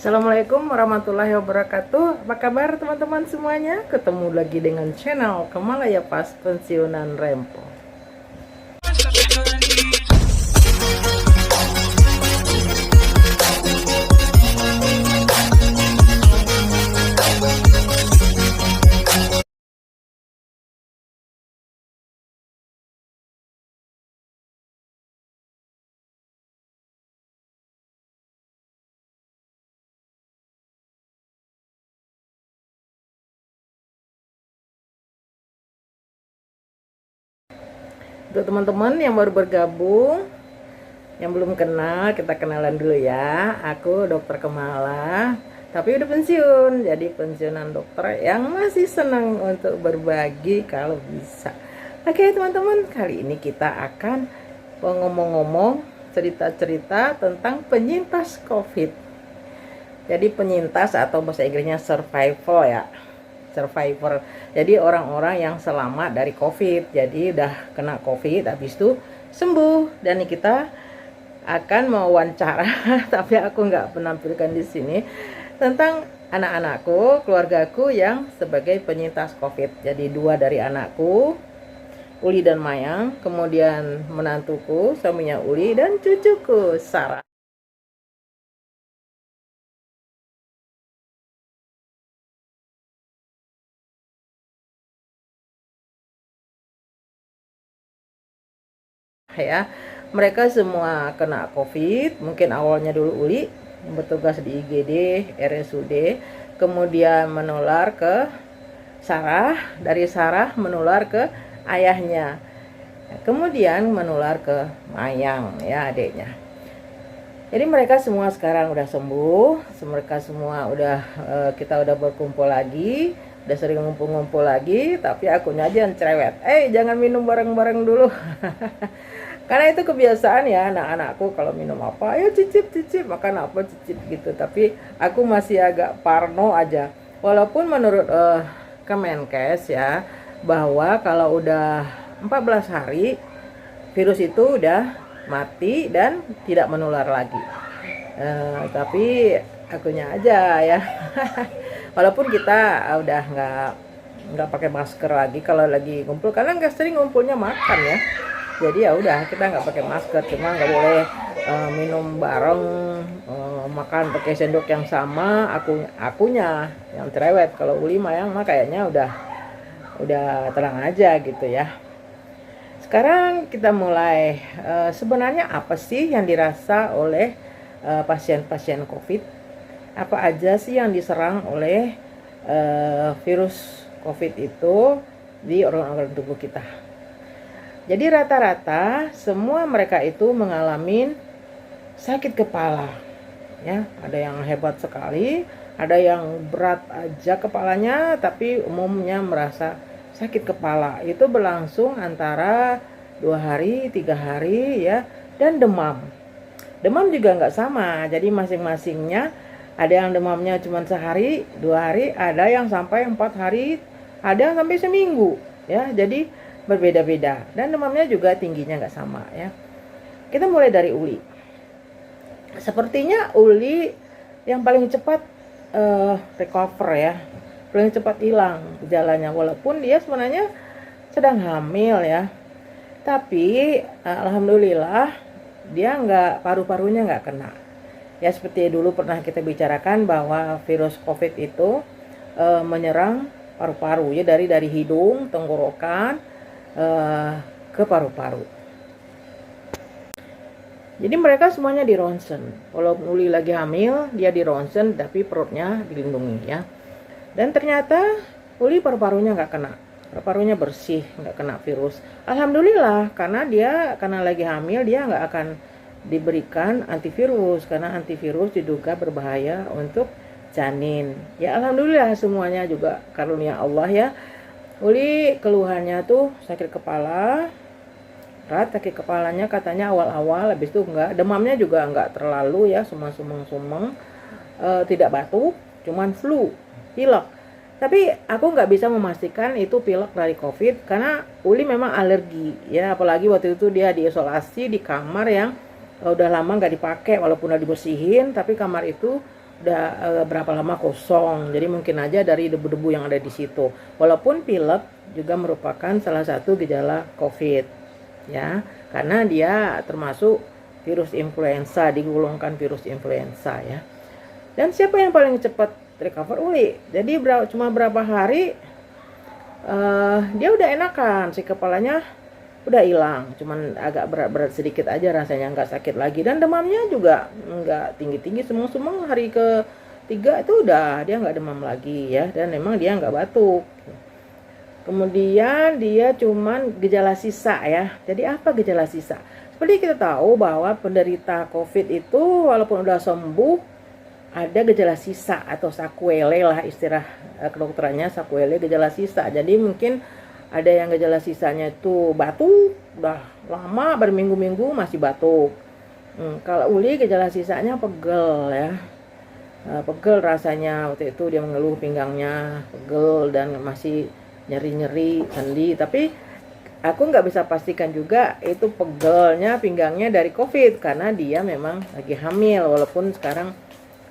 Assalamualaikum warahmatullahi wabarakatuh. Apa kabar teman-teman semuanya? Ketemu lagi dengan channel Kemalaya Pas Pensiunan Rempo. Untuk teman-teman yang baru bergabung, yang belum kenal, kita kenalan dulu ya. Aku Dokter Kemala, tapi udah pensiun. Jadi pensiunan dokter yang masih senang untuk berbagi kalau bisa. Oke teman-teman, kali ini kita akan ngomong-ngomong cerita-cerita tentang penyintas COVID. Jadi penyintas atau bahasa Inggrisnya survival ya. Survivor. Jadi orang-orang yang selamat dari COVID. Jadi udah kena COVID, habis itu sembuh. Dan kita akan mewawancara, tapi aku nggak menampilkan di sini, tentang anak-anakku, keluargaku yang sebagai penyintas COVID. Jadi 2 dari anakku, Uli dan Mayang, kemudian menantuku, suaminya Uli, dan cucuku Sarah. Ya, mereka semua kena COVID. Mungkin awalnya dulu Uli bertugas di IGD, RSUD, kemudian menular ke Sarah, dari Sarah menular ke ayahnya, kemudian menular ke Mayang ya, adiknya. Jadi mereka semua sekarang udah sembuh, mereka semua udah kita udah berkumpul lagi, udah sering ngumpul-ngumpul lagi, tapi akunya aja yang cerewet. Jangan minum bareng-bareng dulu. Karena itu kebiasaan ya anak-anakku, kalau minum apa, ayo cicip, makan apa cicip gitu. Tapi aku masih agak parno aja. Walaupun menurut Kemenkes ya, bahwa kalau udah 14 hari virus itu udah mati dan tidak menular lagi. Tapi akunya aja ya. Walaupun kita udah nggak pakai masker lagi kalau lagi ngumpul, karena nggak sering ngumpulnya makan ya. Jadi ya udah kita nggak pakai masker, cuma nggak boleh minum bareng, makan pakai sendok yang sama. Akunya yang cerewet. Kalau Uli Mayang mah kayaknya udah tenang aja gitu ya. Sekarang kita mulai, sebenarnya apa sih yang dirasa oleh pasien-pasien COVID? Apa aja sih yang diserang oleh virus COVID itu di organ-organ tubuh kita? Jadi rata-rata semua mereka itu mengalami sakit kepala. Ya, ada yang hebat sekali, ada yang berat aja kepalanya, tapi umumnya merasa sakit kepala. Itu berlangsung antara 2 hari, 3 hari ya, dan demam. Demam juga nggak sama, jadi masing-masingnya ada yang demamnya cuma sehari, 2 hari, ada yang sampai 4 hari, ada yang sampai seminggu ya. Jadi berbeda-beda, dan demamnya juga tingginya nggak sama ya. Kita mulai dari Uli. Sepertinya Uli yang paling cepat recover ya, paling cepat hilang gejalanya, walaupun dia sebenarnya sedang hamil ya. Tapi alhamdulillah dia paru-parunya nggak kena. Ya seperti dulu pernah kita bicarakan bahwa virus COVID itu menyerang paru-paru ya, dari hidung, tenggorokan ke paru-paru. Jadi mereka semuanya di ronsen. Kalau Uli lagi hamil, dia di ronsen, tapi perutnya dilindungi ya. Dan ternyata Uli paru-parunya nggak kena, paru-parunya bersih, nggak kena virus. Alhamdulillah, karena lagi hamil dia nggak akan diberikan antivirus, karena antivirus diduga berbahaya untuk janin. Ya alhamdulillah semuanya juga karunia Allah ya. Uli keluhannya tuh sakit kepala, berat sakit kepalanya katanya awal-awal, habis itu enggak, demamnya juga enggak terlalu ya, sumeng-sumeng, tidak batuk, cuman flu, pilek. Tapi aku nggak bisa memastikan itu pilek dari COVID, karena Uli memang alergi ya, apalagi waktu itu dia diisolasi di kamar yang udah lama nggak dipakai, walaupun udah dibersihin, tapi kamar itu udah berapa lama kosong. Jadi mungkin aja dari debu-debu yang ada di situ. Walaupun pilek juga merupakan salah satu gejala COVID ya, karena dia termasuk virus influenza, digolongkan virus influenza ya. Dan siapa yang paling cepat recover? Uli. Jadi cuma berapa hari dia udah enakan, si kepalanya udah hilang, cuman agak berat-berat sedikit aja rasanya, nggak sakit lagi, dan demamnya juga nggak tinggi-tinggi, semeng-semeng. Hari ketiga itu udah dia nggak demam lagi ya, dan memang dia nggak batuk. Kemudian dia cuman gejala sisa ya. Jadi apa gejala sisa? Seperti kita tahu bahwa penderita COVID itu walaupun udah sembuh, ada gejala sisa atau sakuele lah istilah kedokterannya, sakuele, gejala sisa. Jadi mungkin ada yang gejala sisanya itu batuk, udah lama berminggu-minggu masih batuk. Kalau Uli gejala sisanya pegel ya, pegel rasanya. Waktu itu dia mengeluh pinggangnya pegel dan masih nyeri-nyeri sendi. Tapi aku nggak bisa pastikan juga itu pegelnya pinggangnya dari COVID, karena dia memang lagi hamil, walaupun sekarang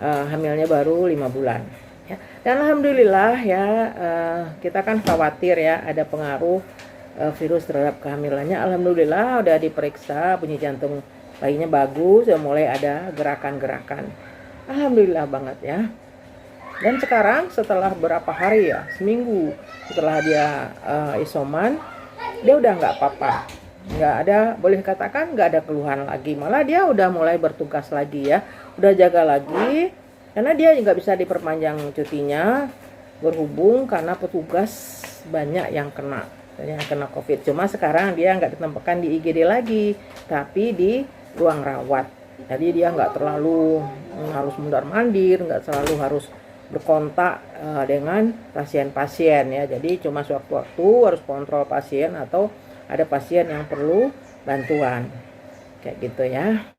hamilnya baru 5 bulan. Ya. Dan alhamdulillah ya, kita kan khawatir ya ada pengaruh virus terhadap kehamilannya. Alhamdulillah udah diperiksa, bunyi jantung bayinya bagus, udah mulai ada gerakan-gerakan. Alhamdulillah banget ya. Dan sekarang setelah berapa hari ya, seminggu setelah dia isoman, dia udah nggak apa-apa, nggak ada, boleh katakan nggak ada keluhan lagi. Malah dia udah mulai bertugas lagi ya, udah jaga lagi. Karena dia nggak bisa diperpanjang cutinya, berhubung karena petugas banyak yang kena COVID. Cuma sekarang dia nggak ditempatkan di IGD lagi, tapi di ruang rawat. Jadi dia nggak terlalu harus mundar-mandir, nggak selalu harus berkontak dengan pasien-pasien ya. Jadi cuma sewaktu-waktu harus kontrol pasien atau ada pasien yang perlu bantuan, kayak gitu ya.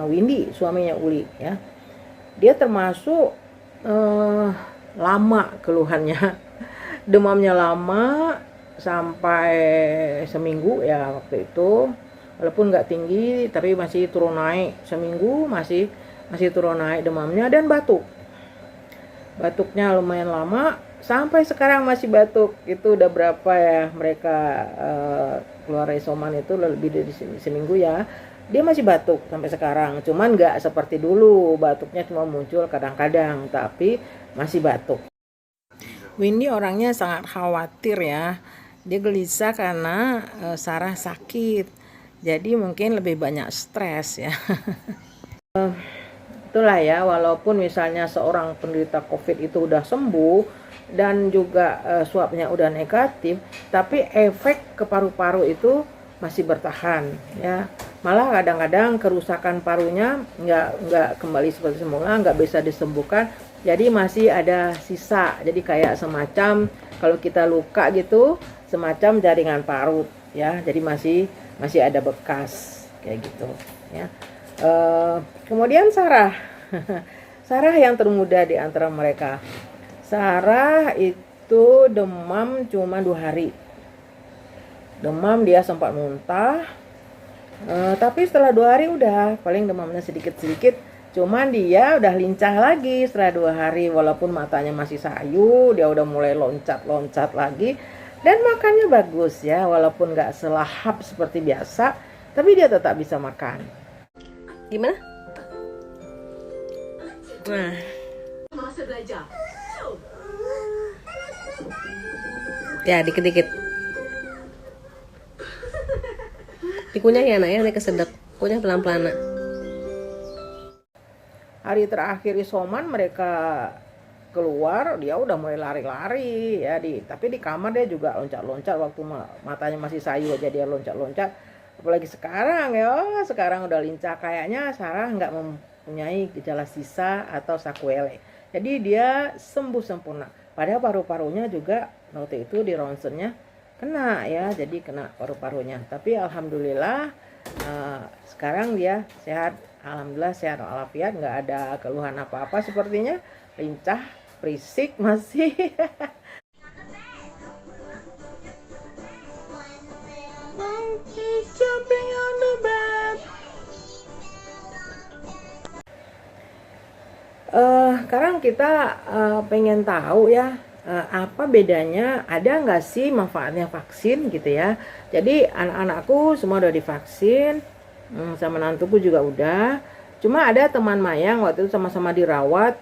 Windy, suaminya Uli ya, dia termasuk lama keluhannya. Demamnya lama sampai seminggu ya waktu itu, walaupun nggak tinggi tapi masih turun naik. Seminggu masih turun naik demamnya, dan batuknya lumayan lama sampai sekarang masih batuk. Itu udah berapa ya mereka keluar isoman itu, lebih dari seminggu ya, dia masih batuk sampai sekarang. Cuman nggak seperti dulu, batuknya cuma muncul kadang-kadang, tapi masih batuk. Windy orangnya sangat khawatir ya, dia gelisah karena Sarah sakit, jadi mungkin lebih banyak stres ya. Itulah ya, walaupun misalnya seorang penderita COVID itu udah sembuh dan juga swabnya udah negatif, tapi efek ke paru-paru itu masih bertahan ya. Malah kadang-kadang kerusakan parunya nggak kembali seperti semula, nggak bisa disembuhkan, jadi masih ada sisa. Jadi kayak semacam kalau kita luka gitu, semacam jaringan parut ya, jadi masih ada bekas kayak gitu ya. Kemudian Sarah Sarah yang termuda di antara mereka. Sarah itu demam cuma 2 hari. Demam, dia sempat muntah, tapi setelah 2 hari udah paling demamnya sedikit-sedikit. Cuman dia udah lincah lagi setelah 2 hari, walaupun matanya masih sayu, dia udah mulai loncat-loncat lagi. Dan makannya bagus ya, walaupun gak selahap seperti biasa, tapi dia tetap bisa makan. Gimana? Nah, masa belajar. Ya, dikit-dikit. Dikunyah ya anaknya, nanti kesedek. Kunyah pelan-pelan. Hari terakhir isoman mereka keluar, dia udah mulai lari-lari ya, tapi di kamar dia juga loncat-loncat. Waktu matanya masih sayu aja dia loncat-loncat. Apalagi sekarang ya, sekarang udah lincah. Kayaknya Sarah nggak mempunyai gejala sisa atau sakuele. Jadi dia sembuh sempurna. Padahal paru-parunya juga waktu itu di ronsennya kena ya, jadi kena paru-parunya. Tapi alhamdulillah sekarang dia sehat, alhamdulillah sehat walafiat, nggak ada keluhan apa-apa sepertinya, lincah, berisik masih. Monkey jumping. Sekarang kita pengen tahu ya, apa bedanya, ada nggak sih manfaatnya vaksin gitu ya. Jadi anak-anakku semua udah divaksin, sama menantuku juga udah. Cuma ada teman Mayang waktu itu sama-sama dirawat,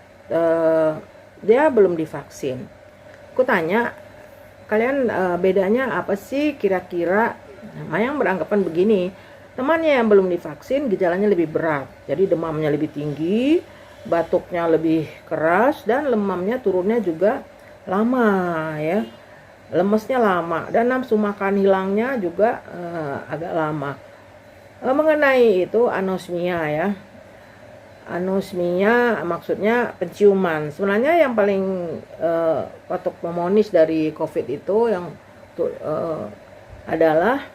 dia belum divaksin. Aku tanya, kalian bedanya apa sih kira-kira? Mayang beranggapan begini, temannya yang belum divaksin gejalanya lebih berat, jadi demamnya lebih tinggi, batuknya lebih keras, dan lemamnya turunnya juga lama ya, lemesnya lama, dan nafsu makan hilangnya juga agak lama. Mengenai itu anosmia ya, anosmia maksudnya penciuman. Sebenarnya yang paling patognomonis dari COVID itu yang adalah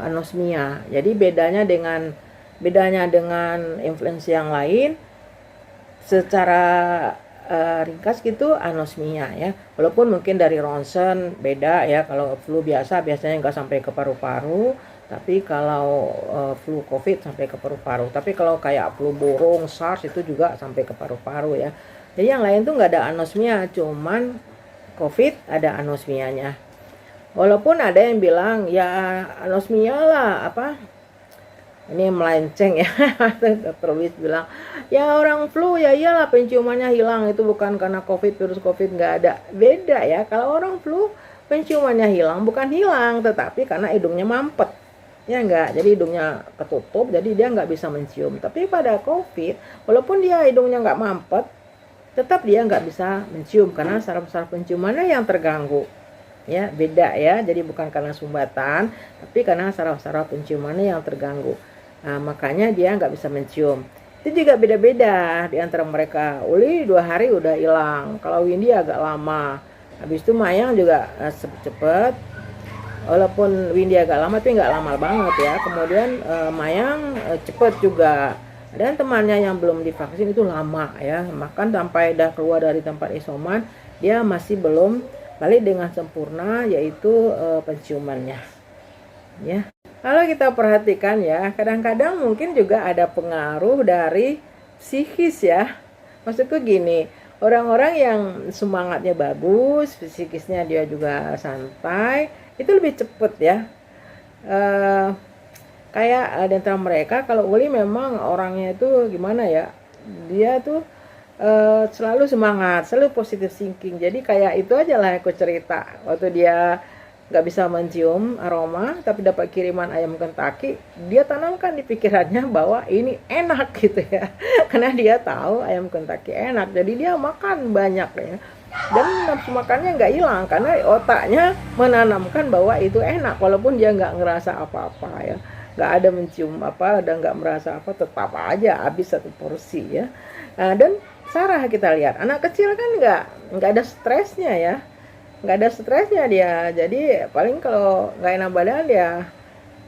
anosmia. Jadi bedanya dengan influenza yang lain, secara ringkas gitu anosmia ya. Walaupun mungkin dari ronsen beda ya. Kalau flu biasanya nggak sampai ke paru-paru, tapi kalau flu COVID sampai ke paru-paru. Tapi kalau kayak flu burung, SARS itu juga sampai ke paru-paru ya. Jadi yang lain tuh nggak ada anosmia, cuman COVID ada anosmianya. Walaupun ada yang bilang ya anosmia lah apa, ini melenceng ya. Dokter Wis bilang ya orang flu ya iyalah penciumannya hilang, itu bukan karena COVID, virus COVID nggak ada. Beda ya, kalau orang flu penciumannya hilang bukan hilang, tetapi karena hidungnya mampet ya enggak, jadi hidungnya ketutup, jadi dia nggak bisa mencium. Tapi pada COVID walaupun dia hidungnya nggak mampet, tetap dia nggak bisa mencium karena saraf-saraf penciumannya yang terganggu ya. Beda ya, jadi bukan karena sumbatan, tapi karena saraf-saraf penciumannya yang terganggu. Nah, makanya dia nggak bisa mencium. Itu juga beda-beda di antara mereka. Uli 2 hari udah hilang, kalau Windy agak lama. Habis itu Mayang juga cepet, walaupun Windy agak lama tapi nggak lama banget ya. Kemudian Mayang cepet juga. Dan temannya yang belum divaksin itu lama ya, makan sampai dah keluar dari tempat isoman dia masih belum balik dengan sempurna, yaitu penciumannya ya. Kalau kita perhatikan ya, kadang-kadang mungkin juga ada pengaruh dari psikis ya. Maksudku gini, orang-orang yang semangatnya bagus, psikisnya dia juga santai, itu lebih cepet ya. Kayak di antara mereka, kalau Uli memang orangnya itu gimana ya, dia tuh selalu semangat, selalu positive thinking. Jadi kayak itu aja lah aku cerita, waktu dia nggak bisa mencium aroma tapi dapat kiriman ayam Kentucky, dia tanamkan di pikirannya bahwa ini enak gitu ya. Karena dia tahu ayam Kentucky enak, jadi dia makan banyak ya, dan nafsu makannya nggak hilang karena otaknya menanamkan bahwa itu enak, walaupun dia nggak ngerasa apa-apa ya, nggak ada mencium apa dan nggak merasa apa, tetap aja habis 1 porsi ya. Dan Sarah kita lihat, anak kecil kan nggak ada stresnya ya, nggak ada stresnya dia. Jadi paling kalau nggak enak badan dia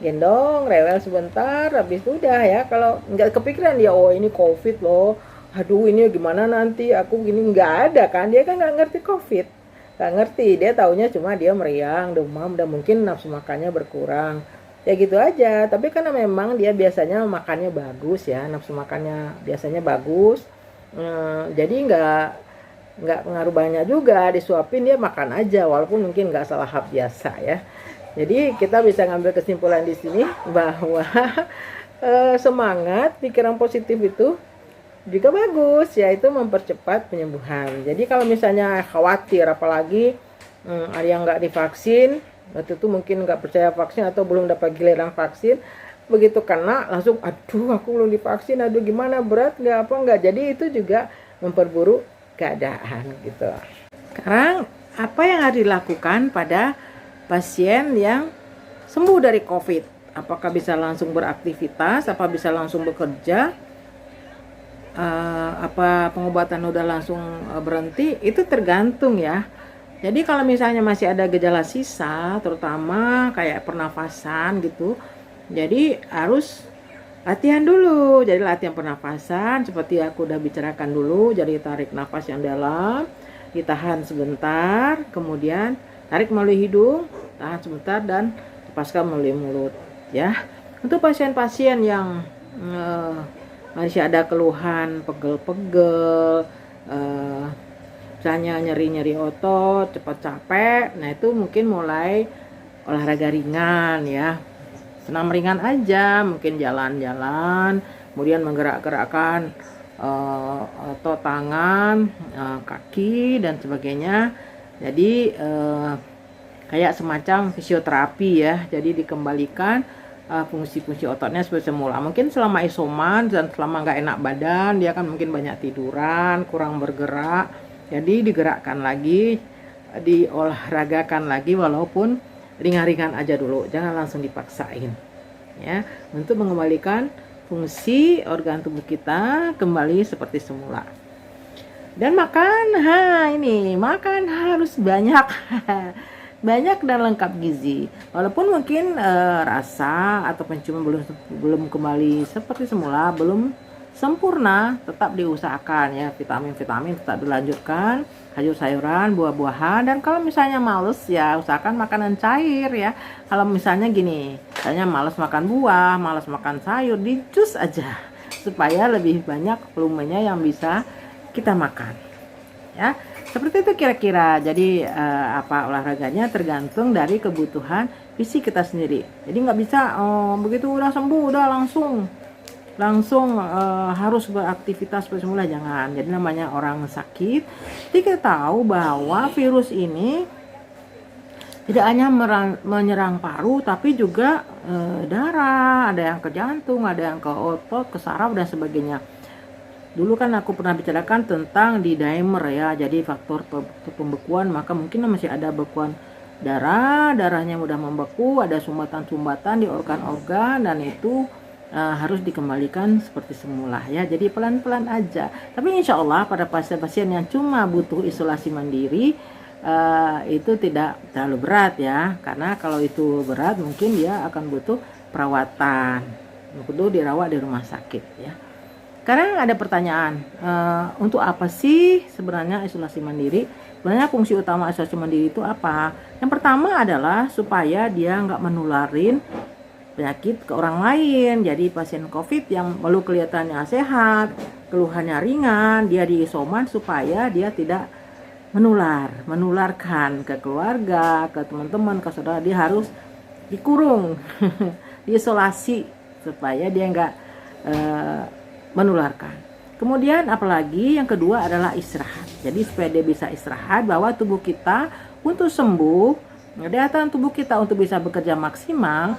gendong, rewel sebentar, habis itu udah ya. Kalau nggak kepikiran dia, oh ini COVID loh, aduh ini gimana nanti aku gini, nggak ada kan. Dia kan nggak ngerti COVID, nggak ngerti, dia taunya cuma dia meriang, demam, dan mungkin nafsu makannya berkurang ya gitu aja. Tapi karena memang dia biasanya makannya bagus ya, nafsu makannya biasanya bagus, jadi nggak pengaruh banyak juga disuapin, dia makan aja walaupun mungkin nggak selahap biasa ya. Jadi kita bisa ngambil kesimpulan di sini bahwa semangat, pikiran positif itu juga bagus, yaitu mempercepat penyembuhan. Jadi kalau misalnya khawatir, apalagi ada yang nggak divaksin, waktu itu mungkin nggak percaya vaksin atau belum dapat giliran vaksin, begitu kena langsung aduh aku belum divaksin, aduh gimana, berat nggak apa nggak, jadi itu juga memperburuk keadaan gitu. Sekarang apa yang harus dilakukan pada pasien yang sembuh dari COVID? Apakah bisa langsung beraktivitas, apa bisa langsung bekerja, apa pengobatan udah langsung berhenti? Itu tergantung ya. Jadi kalau misalnya masih ada gejala sisa, terutama kayak pernafasan gitu, jadi harus latihan dulu. Jadi latihan pernafasan seperti aku udah bicarakan dulu. Jadi tarik nafas yang dalam, ditahan sebentar, kemudian tarik melalui hidung, tahan sebentar, dan lepaskan melalui mulut ya. Untuk pasien-pasien yang masih ada keluhan pegel-pegel, misalnya nyeri-nyeri otot, cepat capek, nah itu mungkin mulai olahraga ringan ya, senam ringan aja, mungkin jalan-jalan, kemudian menggerak-gerakkan otot tangan, kaki dan sebagainya. Jadi kayak semacam fisioterapi ya, jadi dikembalikan fungsi-fungsi ototnya seperti semula. Mungkin selama isoman dan selama nggak enak badan, dia kan mungkin banyak tiduran, kurang bergerak, jadi digerakkan lagi, diolahragakan lagi, walaupun ringan-ringan aja dulu, jangan langsung dipaksain ya, untuk mengembalikan fungsi organ tubuh kita kembali seperti semula. Dan makan, ini makan harus banyak banyak dan lengkap gizi, walaupun mungkin rasa atau penciuman belum kembali seperti semula, belum sempurna, tetap diusahakan ya, vitamin tetap dilanjutkan, sayur-sayuran, buah-buahan, dan kalau misalnya males ya usahakan makanan cair ya. Kalau misalnya gini, misalnya males makan buah, males makan sayur, di jus aja supaya lebih banyak volumenya yang bisa kita makan ya. Seperti itu kira-kira. Jadi olahraganya tergantung dari kebutuhan fisik kita sendiri. Jadi nggak bisa begitu udah sembuh udah langsung harus beraktivitas seperti semula, jangan. Jadi namanya orang sakit, kita tahu bahwa virus ini tidak hanya menyerang paru, tapi juga darah, ada yang ke jantung, ada yang ke otot, ke saraf dan sebagainya. Dulu kan aku pernah bicarakan tentang D-dimer ya, jadi faktor pembekuan, maka mungkin masih ada bekuan darahnya mudah membeku, ada sumbatan-sumbatan di organ-organ, dan itu harus dikembalikan seperti semula ya. Jadi pelan-pelan aja, tapi insya Allah pada pasien-pasien yang cuma butuh isolasi mandiri itu tidak terlalu berat ya, karena kalau itu berat mungkin dia akan butuh perawatan, butuh dirawat di rumah sakit ya. Sekarang ada pertanyaan, untuk apa sih sebenarnya isolasi mandiri? Sebenarnya fungsi utama isolasi mandiri itu apa? Yang pertama adalah supaya dia nggak menularin penyakit ke orang lain. Jadi pasien COVID yang baru kelihatannya sehat, keluhannya ringan, dia di isoman supaya dia tidak menularkan ke keluarga, ke teman-teman, ke saudara. Dia harus dikurung, diisolasi supaya dia nggak menularkan. Kemudian apalagi yang kedua adalah istirahat. Jadi supaya dia bisa istirahat, bahwa tubuh kita untuk sembuh, daya tubuh kita untuk bisa bekerja maksimal,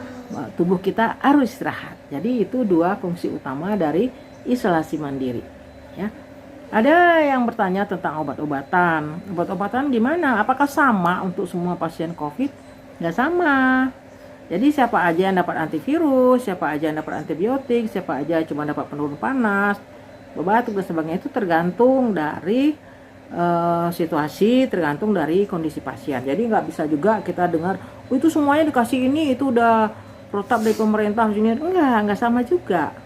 tubuh kita harus istirahat. Jadi itu dua fungsi utama dari isolasi mandiri ya. Ada yang bertanya tentang obat-obatan. Obat-obatan gimana? Apakah sama untuk semua pasien COVID? Nggak sama. Jadi siapa aja yang dapat antivirus, siapa aja yang dapat antibiotik, siapa aja cuma dapat penurun panas, batuk dan sebagainya, itu tergantung dari situasi, tergantung dari kondisi pasien. Jadi nggak bisa juga kita dengar, itu semuanya dikasih ini, itu udah protap dari pemerintah sini. Enggak sama juga.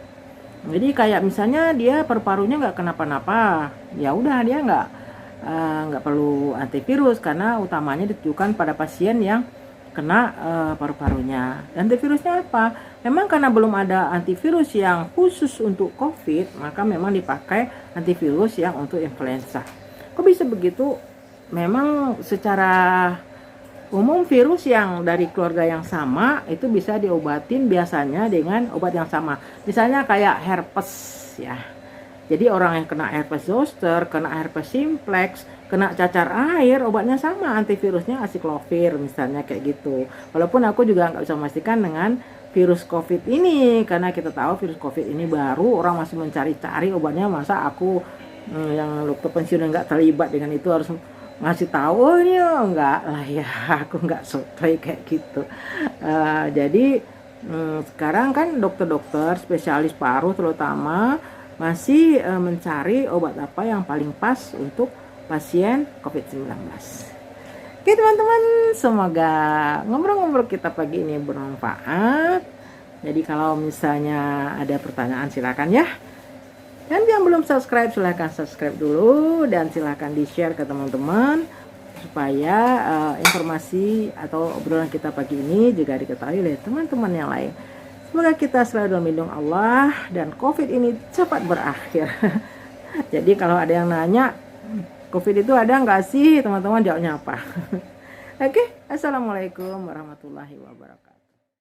Jadi kayak misalnya dia paru-parunya nggak kenapa-napa, ya udah dia nggak perlu antivirus, karena utamanya ditujukan pada pasien yang kena paru-parunya. Dan antivirusnya apa? Memang karena belum ada antivirus yang khusus untuk COVID, maka memang dipakai antivirus yang untuk influenza. Kok bisa begitu? Memang secara umum virus yang dari keluarga yang sama itu bisa diobatin biasanya dengan obat yang sama. Misalnya kayak herpes ya. Jadi orang yang kena herpes zoster, kena herpes simplex, kena cacar air, obatnya sama, antivirusnya acyclovir misalnya kayak gitu. Walaupun aku juga nggak bisa memastikan dengan virus COVID ini, karena kita tahu virus COVID ini baru, orang masih mencari-cari obatnya. Masa aku yang dokter pensiun nggak terlibat dengan itu harus ngasih tahu? Oh ini enggak lah ya, aku nggak sotoy kayak gitu. Jadi sekarang kan dokter-dokter spesialis paru terutama masih mencari obat apa yang paling pas untuk pasien COVID-19. Oke teman-teman, semoga ngobrol-ngobrol kita pagi ini bermanfaat. Jadi kalau misalnya ada pertanyaan silakan ya. Dan yang belum subscribe silahkan subscribe dulu, dan silahkan di share ke teman-teman supaya informasi atau obrolan kita pagi ini juga diketahui oleh teman-teman yang lain. Semoga kita selalu dalam lindung Allah dan COVID ini cepat berakhir. Jadi kalau ada yang nanya, COVID itu ada nggak sih, teman-teman, jawabnya apa? Oke, Assalamualaikum warahmatullahi wabarakatuh.